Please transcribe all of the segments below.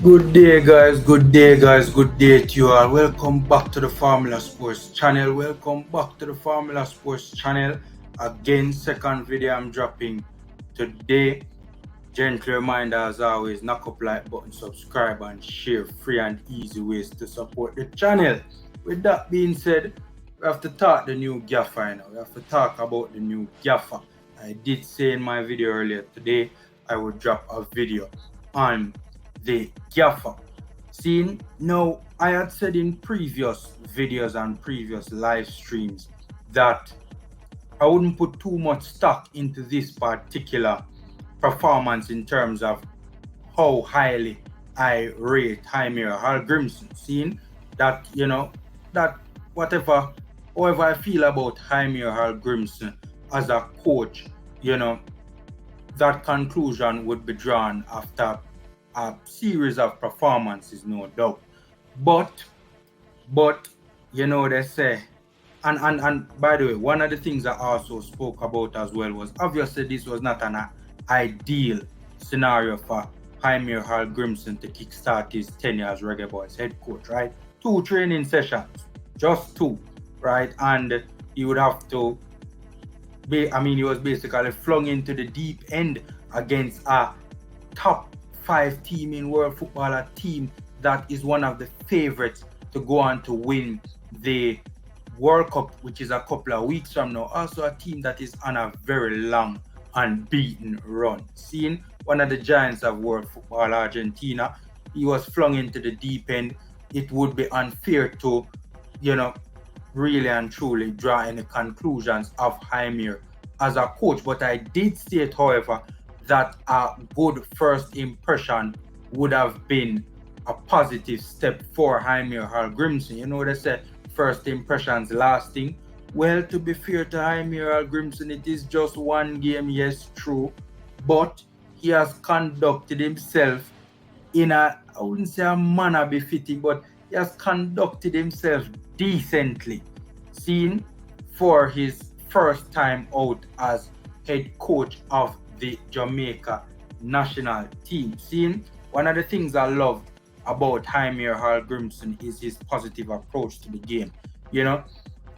Good day guys, good day to you all. Welcome back to the Formula Sports channel. Welcome back to the Formula Sports channel. Again, second video I'm dropping today. Gentle reminder as always, knock up like button, subscribe and share. Free and easy ways to support the channel. With that being said, we have to talk the new gaffer now. We have to talk about the new gaffer. I did say in my video earlier today, I would drop a video on the gaffer. See, now I had said in previous videos and previous live streams that I wouldn't put too much stock into this particular performance in terms of how highly I rate Heimir Hallgrimsson. Seeing that, that however I feel about Heimir Hallgrimsson as a coach, that conclusion would be drawn after a series of performances, no doubt. But they say, and by the way, one of the things I also spoke about as well was obviously this was not an ideal scenario for Heimir Hallgrimsson to kickstart his tenure as Reggae Boyz head coach, right? 2 training sessions, just 2, right? And he would have to he was basically flung into the deep end against a top 5 team in world football, a team that is one of the favorites to go on to win the World Cup, which is a couple of weeks from now. Also a team that is on a very long unbeaten run. Seeing one of the giants of world football, Argentina, he was flung into the deep end. It would be unfair to, really and truly draw any conclusions of Heimir as a coach. But I did state, however, that a good first impression would have been a positive step for Heimir Hallgrimsson. They say first impressions lasting. Well, to be fair to Heimir Hallgrimsson, it is just 1 game, yes, true, but he has conducted himself in I wouldn't say a manner befitting, but he has conducted himself decently, seen for his first time out as head coach of the Jamaica national team. Seeing one of the things I love about Heimir Hallgrimsson is his positive approach to the game.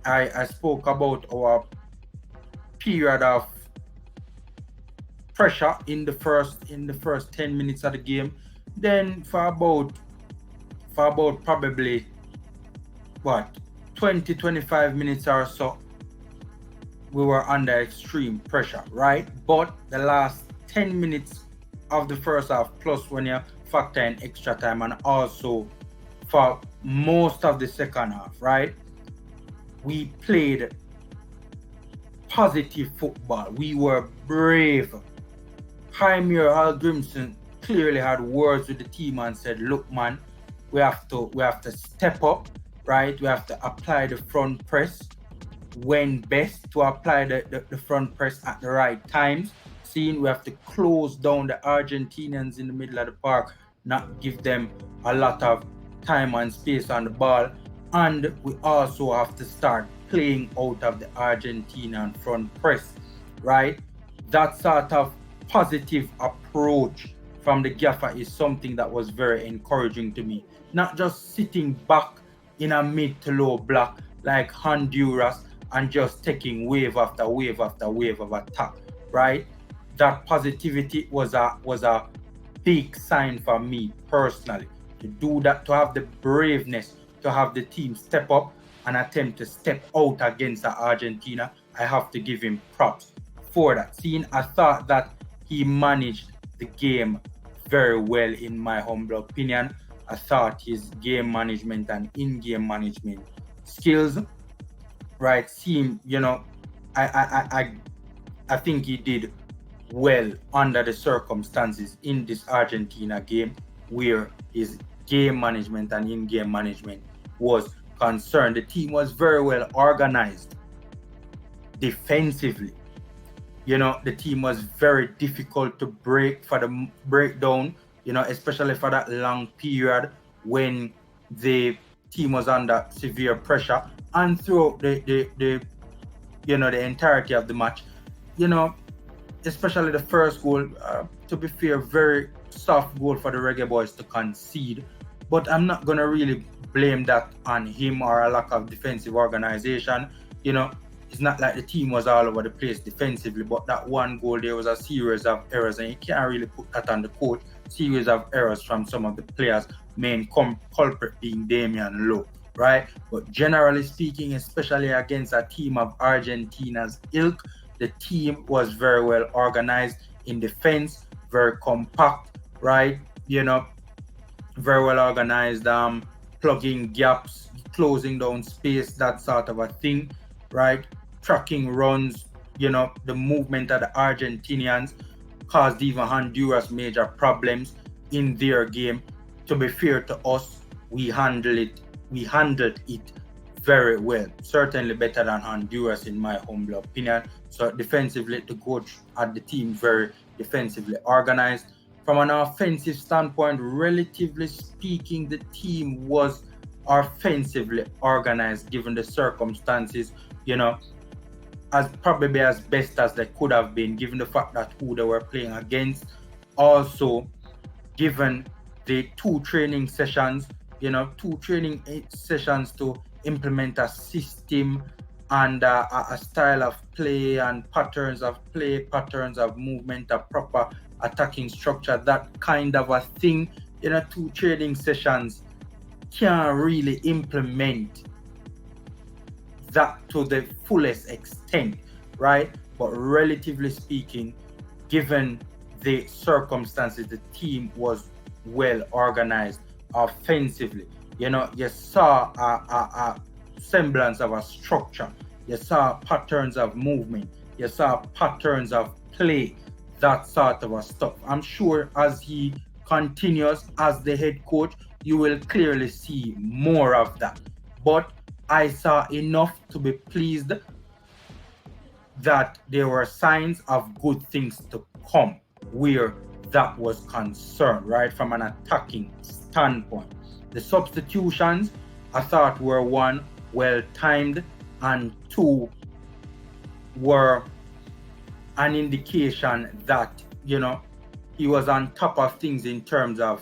I spoke about our period of pressure in the first 10 minutes of the game. Then for about probably 20-25 minutes or so, we were under extreme pressure, right? But the last 10 minutes of the first half, plus when you factor in extra time, and also for most of the second half, right, we played positive football. We were brave. Heimir Hallgrimsson clearly had words with the team and said, look man, we have to step up, right? We have to apply the front press when best, to apply the front press at the right times. Seeing we have to close down the Argentinians in the middle of the park, not give them a lot of time and space on the ball. And we also have to start playing out of the Argentinian front press, right? That sort of positive approach from the gaffer is something that was very encouraging to me. Not just sitting back in a mid to low block like Honduras and just taking wave after wave after wave of attack, right? That positivity was a big sign for me personally. To do that, to have the braveness, to have the team step up and attempt to step out against Argentina, I have to give him props for that. Seeing, I thought that he managed the game very well, in my humble opinion. I thought his game management and in-game management skills, right, seem, I think he did well under the circumstances in this Argentina game, where his game management and in-game management was concerned. The team was very well organized defensively. The team was very difficult to break down, especially for that long period when the team was under severe pressure, and throughout the entirety of the match, especially the first goal, to be fair, very soft goal for the Reggae Boyz to concede. But I'm not going to really blame that on him or a lack of defensive organization. You know, it's not like the team was all over the place defensively, but that one goal, there was a series of errors, and you can't really put that on the coach. Series of errors from some of the players, main culprit being Damian Lowe, right? But generally speaking, especially against a team of Argentina's ilk, the team was very well organized in defense, very compact, right? You know, very well organized, plugging gaps, closing down space, that sort of a thing, right? Tracking runs, you know, the movement of the Argentinians caused even Honduras major problems in their game. To be fair to us, we handled it very well, certainly better than Honduras in my humble opinion. So defensively, the coach had the team very defensively organized. From an offensive standpoint, relatively speaking, the team was offensively organized given the circumstances, you know, as probably as best as they could have been, given the fact that who they were playing against. Also, given the two training sessions to implement a system and a style of play and patterns of movement, a proper attacking structure, that kind of a thing. You know, two training sessions can't really implement that to the fullest extent, right? But relatively speaking, given the circumstances, the team was well organized offensively. You know, you saw a semblance of a structure. You saw patterns of movement. You saw patterns of play, that sort of a stuff. I'm sure as he continues as the head coach, you will clearly see more of that. But I saw enough to be pleased that there were signs of good things to come where that was concerned, right? From an attacking standpoint. The substitutions, I thought, were one, well timed, and two, were an indication that, you know, he was on top of things in terms of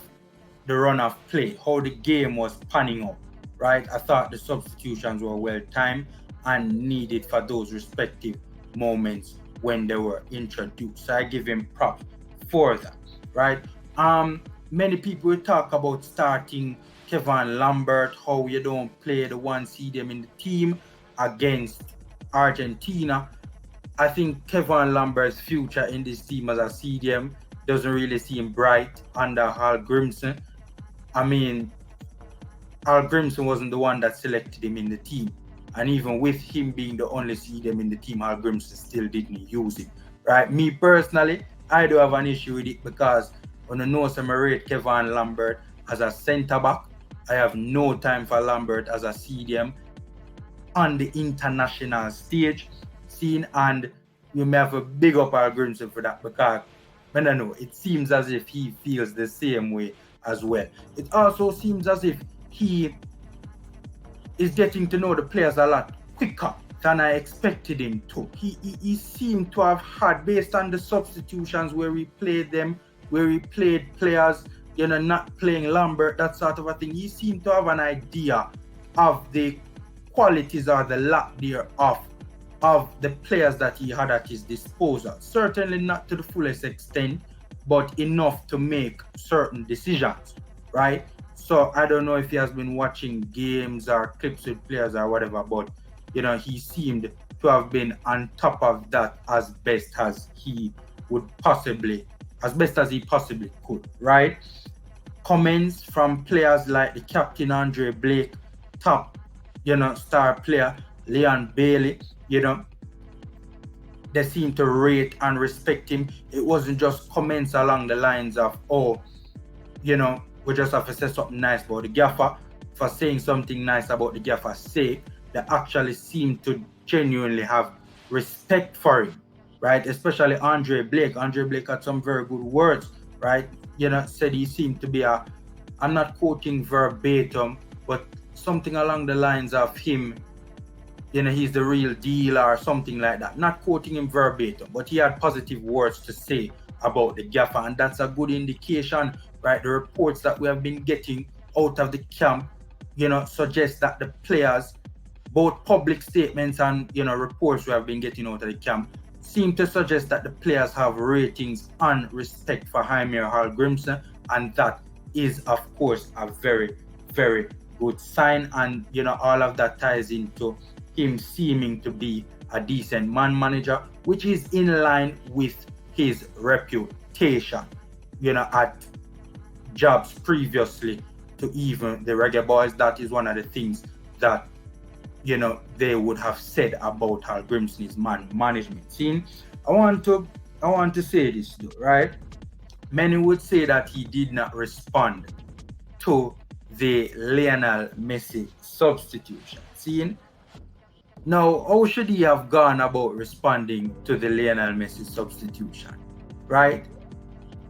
the run of play, how the game was panning out, right? I thought the substitutions were well timed and needed for those respective moments when they were introduced. So I give him props for that, right? Many people will talk about starting Kevin Lambert, how you don't play the one CDM in the team against Argentina. I think Kevin Lambert's future in this team as a CDM doesn't really seem bright under Hallgrimsson. I mean, Hallgrimsson wasn't the one that selected him in the team. And even with him being the only CDM in the team, Hallgrimsson still didn't use it, right? Me personally, I do have an issue with it because when I know some rate Kevin Lambert as a centre-back, I have no time for Lambert as a CDM on the international stage scene, and you may have a big up Hallgrimsson for that because I don't know, it seems as if he feels the same way as well. It also seems as if he is getting to know the players a lot quicker than I expected him to. He seemed to have had, based on the substitutions where he played them, where he played players, you know, not playing Lambert, that sort of a thing. He seemed to have an idea of the qualities or the lack thereof of the players that he had at his disposal. Certainly not to the fullest extent, but enough to make certain decisions, right? So I don't know if he has been watching games or clips with players or whatever, but, you know, he seemed to have been on top of that as best as he possibly could, right? Comments from players like the captain Andre Blake, top, you know, star player Leon Bailey, you know, they seem to rate and respect him. It wasn't just comments along the lines of, oh, you know, we just have to say something nice about the gaffer for saying something nice about the gaffer's sake. They actually seem to genuinely have respect for him, right? Especially Andre Blake. Andre Blake had some very good words, right? You know, said he seemed to be I'm not quoting verbatim, but something along the lines of him, you know, he's the real deal or something like that. Not quoting him verbatim, but he had positive words to say about the gaffer, and that's a good indication, right? The reports that we have been getting out of the camp, suggest that the players, both public statements and reports we have been getting out of the camp, seem to suggest that the players have ratings and respect for Heimir Hallgrimsson, and that is, of course, a very, very good sign. And all of that ties into him seeming to be a decent man manager, which is in line with his reputation, at jobs previously to even the Reggae Boyz. That is one of the things that they would have said about Hallgrimsson's man management. See, I want to say this though, right? Many would say that he did not respond to the Lionel Messi substitution. See, now how should he have gone about responding to the Lionel Messi substitution, right?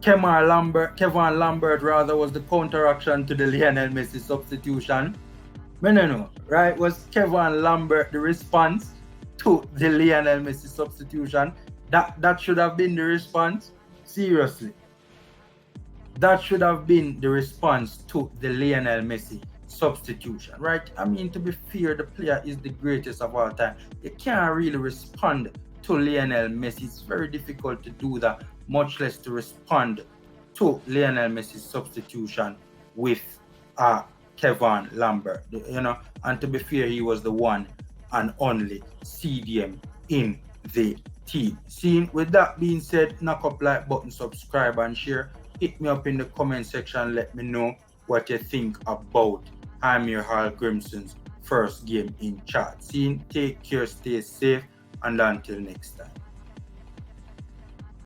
Kevin Lambert rather was the counteraction to the Lionel Messi substitution. No, right? Was Kevin Lambert the response to the Lionel Messi substitution? That should have been the response. Seriously. That should have been the response to the Lionel Messi substitution, right? I mean, to be fair, the player is the greatest of all time. You can't really respond to Lionel Messi. It's very difficult to do that, much less to respond to Lionel Messi's substitution with Kevin Lambert, and to be fair, he was the one and only CDM in the team. See, with that being said, knock up like button, subscribe and share. Hit me up in the comment section, let me know what you think about Heimir Hallgrimsson's first game in chat. See, take care, stay safe, and until next time.